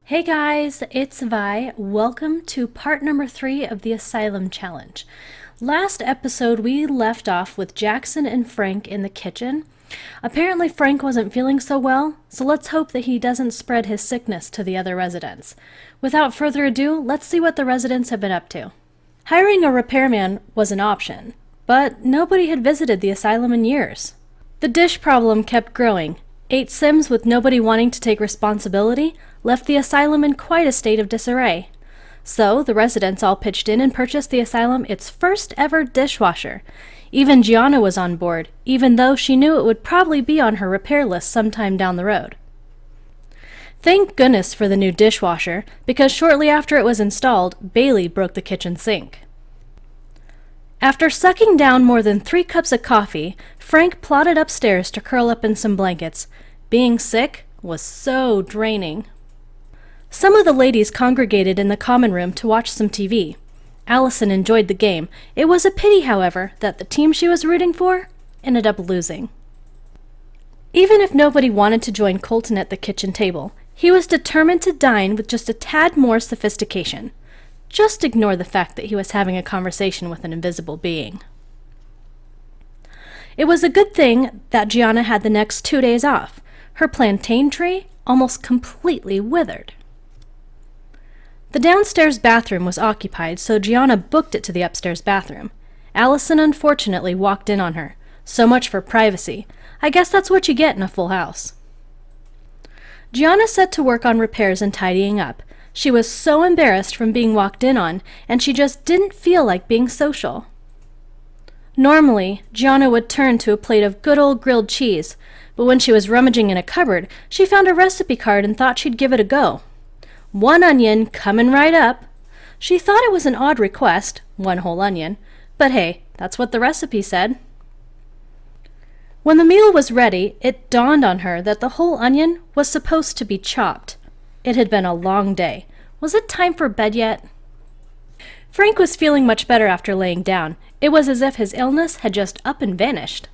Hey guys, it's Vi. Welcome to part number 3 of the Asylum challenge. Last episode we left off with Jackson and Frank in the kitchen. Apparently Frank wasn't feeling so well, so let's hope that he doesn't spread his sickness to the other residents. Without further ado, let's see what the residents have been up to. Hiring a repairman was an option, but nobody had visited the asylum in years. The dish problem kept growing. 8 Sims with nobody wanting to take responsibility left the asylum in quite a state of disarray. So the residents all pitched in and purchased the asylum its first ever dishwasher. Even Gianna was on board, even though she knew it would probably be on her repair list sometime down the road. Thank goodness for the new dishwasher, because shortly after it was installed, Bailey broke the kitchen sink. After sucking down more than 3 cups of coffee, Frank plodded upstairs to curl up in some blankets. Being sick was so draining. Some of the ladies congregated in the common room to watch some TV. Allison enjoyed the game. It was a pity, however, that the team she was rooting for ended up losing. Even if nobody wanted to join Colton at the kitchen table, he was determined to dine with just a tad more sophistication. Just ignore the fact that he was having a conversation with an invisible being. It was a good thing that Gianna had the next 2 days off. Her plantain tree almost completely withered. The downstairs bathroom was occupied, so Gianna booked it to the upstairs bathroom. Allison unfortunately walked in on her. So much for privacy. I guess that's what you get in a full house. Gianna set to work on repairs and tidying up. She was so embarrassed from being walked in on, and she just didn't feel like being social. Normally, Gianna would turn to a plate of good old grilled cheese, but when she was rummaging in a cupboard, she found a recipe card and thought she'd give it a go. 1 onion coming right up. She thought it was an odd request, 1 whole onion, but hey, that's what the recipe said. When the meal was ready, it dawned on her that the whole onion was supposed to be chopped. It had been a long day. Was it time for bed yet? Frank was feeling much better after laying down. It was as if his illness had just up and vanished.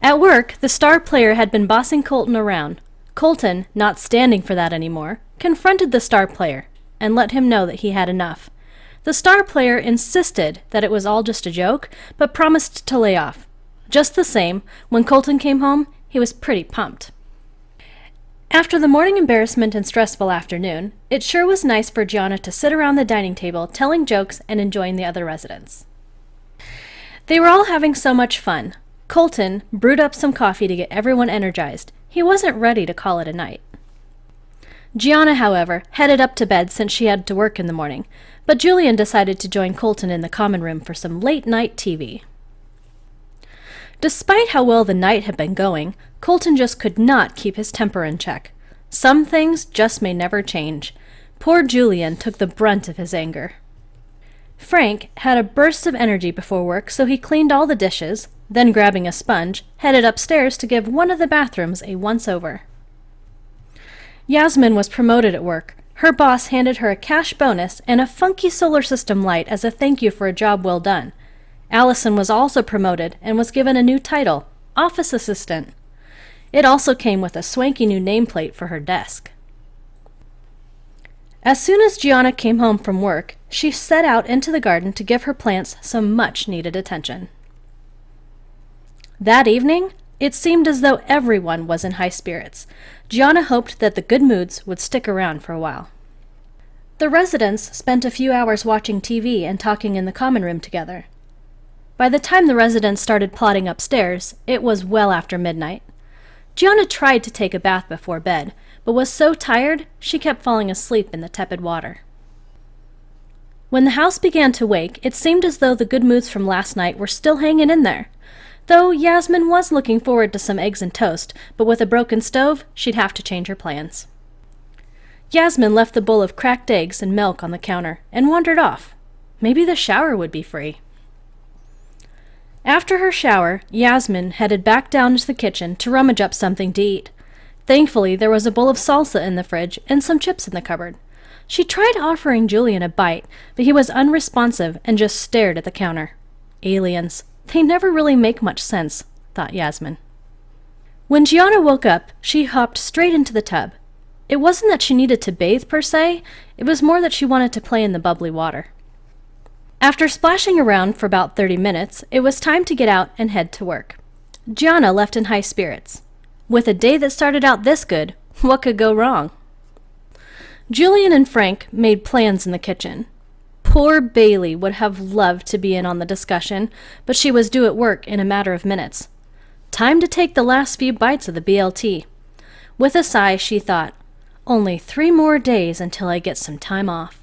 At work, the star player had been bossing Colton around. Colton, not standing for that anymore, confronted the star player and let him know that he had enough. The star player insisted that it was all just a joke, but promised to lay off. Just the same, when Colton came home, he was pretty pumped. After the morning embarrassment and stressful afternoon, it sure was nice for Gianna to sit around the dining table telling jokes and enjoying the other residents. They were all having so much fun. Colton brewed up some coffee to get everyone energized. He wasn't ready to call it a night. Gianna, however, headed up to bed since she had to work in the morning, but Julian decided to join Colton in the common room for some late-night TV. Despite how well the night had been going, Colton just could not keep his temper in check. Some things just may never change. Poor Julian took the brunt of his anger. Frank had a burst of energy before work, so he cleaned all the dishes, then grabbing a sponge, headed upstairs to give one of the bathrooms a once-over. Yasmin was promoted at work. Her boss handed her a cash bonus and a funky solar system light as a thank you for a job well done. Allison was also promoted and was given a new title, office assistant. It also came with a swanky new nameplate for her desk. As soon as Gianna came home from work, she set out into the garden to give her plants some much-needed attention. That evening, it seemed as though everyone was in high spirits. Gianna hoped that the good moods would stick around for a while. The residents spent a few hours watching TV and talking in the common room together. By the time the residents started plodding upstairs, it was well after midnight. Gianna tried to take a bath before bed, but was so tired she kept falling asleep in the tepid water. When the house began to wake, it seemed as though the good moods from last night were still hanging in there. Though Yasmin was looking forward to some eggs and toast, but with a broken stove, she'd have to change her plans. Yasmin left the bowl of cracked eggs and milk on the counter and wandered off. Maybe the shower would be free. After her shower, Yasmin headed back down to the kitchen to rummage up something to eat. Thankfully, there was a bowl of salsa in the fridge and some chips in the cupboard. She tried offering Julian a bite, but he was unresponsive and just stared at the counter. Aliens. They never really make much sense, thought Yasmin. When Gianna woke up, she hopped straight into the tub. It wasn't that she needed to bathe per se, it was more that she wanted to play in the bubbly water. After splashing around for about 30 minutes, it was time to get out and head to work. Gianna left in high spirits. With a day that started out this good, what could go wrong? Julian and Frank made plans in the kitchen. Poor Bailey would have loved to be in on the discussion, but she was due at work in a matter of minutes. Time to take the last few bites of the BLT. With a sigh, she thought, only 3 more days until I get some time off.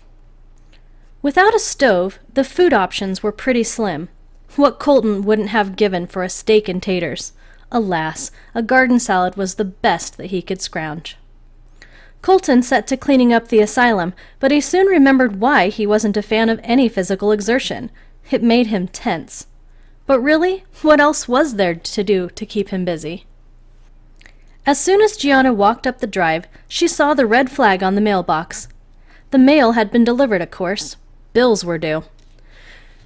Without a stove, the food options were pretty slim. What Colton wouldn't have given for a steak and taters. Alas, a garden salad was the best that he could scrounge. Colton set to cleaning up the asylum, but he soon remembered why he wasn't a fan of any physical exertion. It made him tense. But really, what else was there to do to keep him busy? As soon as Gianna walked up the drive, she saw the red flag on the mailbox. The mail had been delivered, of course. Bills were due.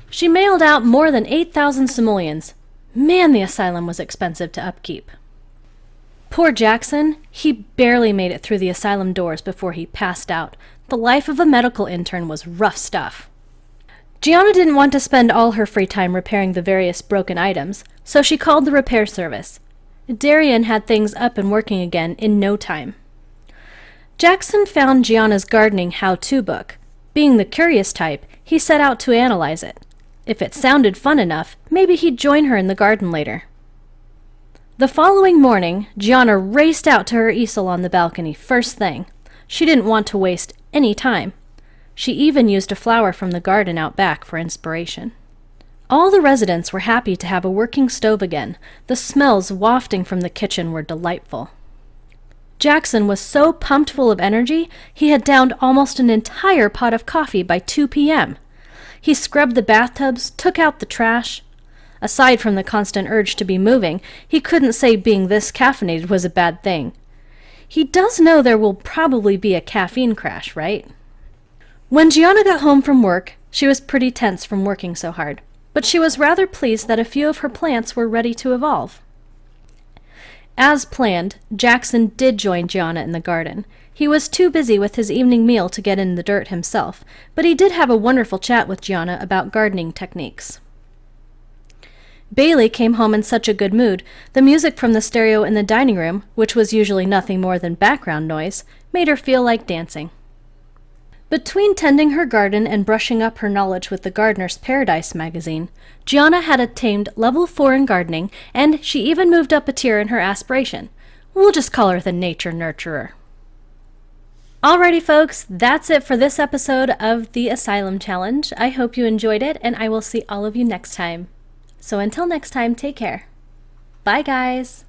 She mailed out more than 8,000 simoleons. Man, the asylum was expensive to upkeep. Poor Jackson, he barely made it through the asylum doors before he passed out. The life of a medical intern was rough stuff. Gianna didn't want to spend all her free time repairing the various broken items, so she called the repair service. Darian had things up and working again in no time. Jackson found Gianna's gardening how-to book. Being the curious type, he set out to analyze it. If it sounded fun enough, maybe he'd join her in the garden later. The following morning, Gianna raced out to her easel on the balcony first thing. She didn't want to waste any time. She even used a flower from the garden out back for inspiration. All the residents were happy to have a working stove again. The smells wafting from the kitchen were delightful. Jackson was so pumped full of energy, he had downed almost an entire pot of coffee by 2 p.m. He scrubbed the bathtubs, took out the trash. Aside from the constant urge to be moving, he couldn't say being this caffeinated was a bad thing. He does know there will probably be a caffeine crash, right? When Gianna got home from work, she was pretty tense from working so hard, but she was rather pleased that a few of her plants were ready to evolve. As planned, Jackson did join Gianna in the garden. He was too busy with his evening meal to get in the dirt himself, but he did have a wonderful chat with Gianna about gardening techniques. Bailey came home in such a good mood, the music from the stereo in the dining room, which was usually nothing more than background noise, made her feel like dancing. Between tending her garden and brushing up her knowledge with the Gardener's Paradise magazine, Gianna had attained level 4 in gardening, and she even moved up a tier in her aspiration. We'll just call her the nature nurturer. Alrighty folks, that's it for this episode of the Asylum Challenge. I hope you enjoyed it, and I will see all of you next time. So until next time, take care. Bye guys!